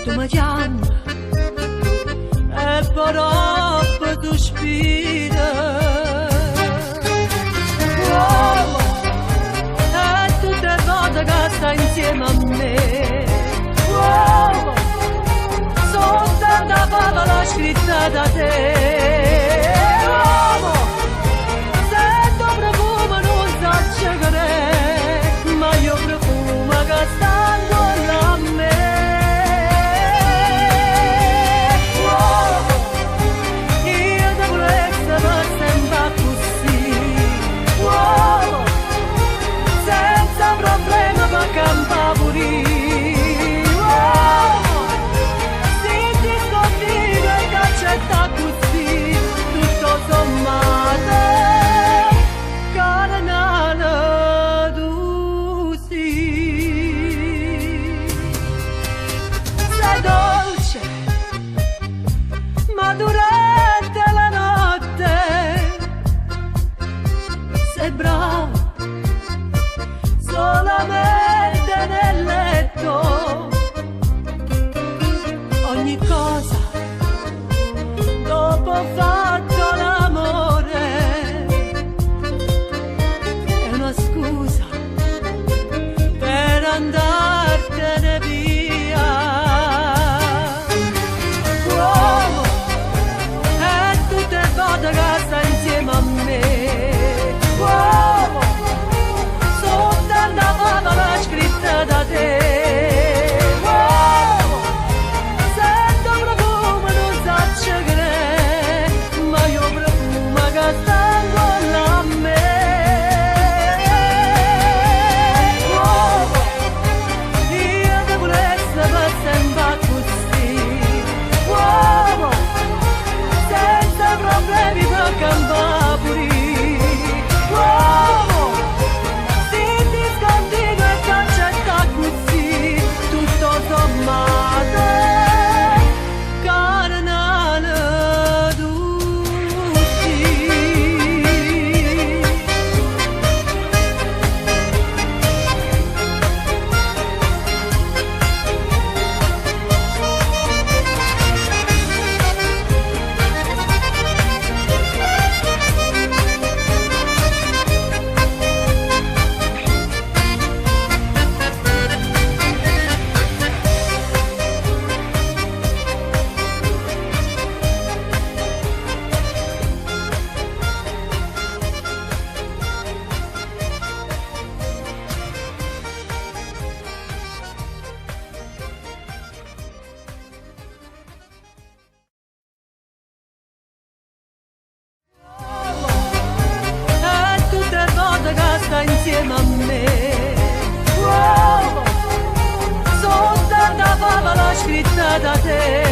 Tu mi chiami e parole tu spira. E tutte le volte che stai insieme a me, soltanto la parola scritta da te. Sento profumo non so cercare, ma io profumo che sta intorno a me. Io devo essere per sempre così, senza problema per campare pure. Accetta così, tutto sommato, carnale tu sì. Sei dolce, ma durante la notte sei bravo, solamente nel letto. Ogni cosa dopo ho fatto l'amore è una scusa per andartene via. Uomo, è tutte le volte che stai insieme a me. Uomo, soltanto la parola scritta da te. Insieme a me, soltanto la parola scritta da te.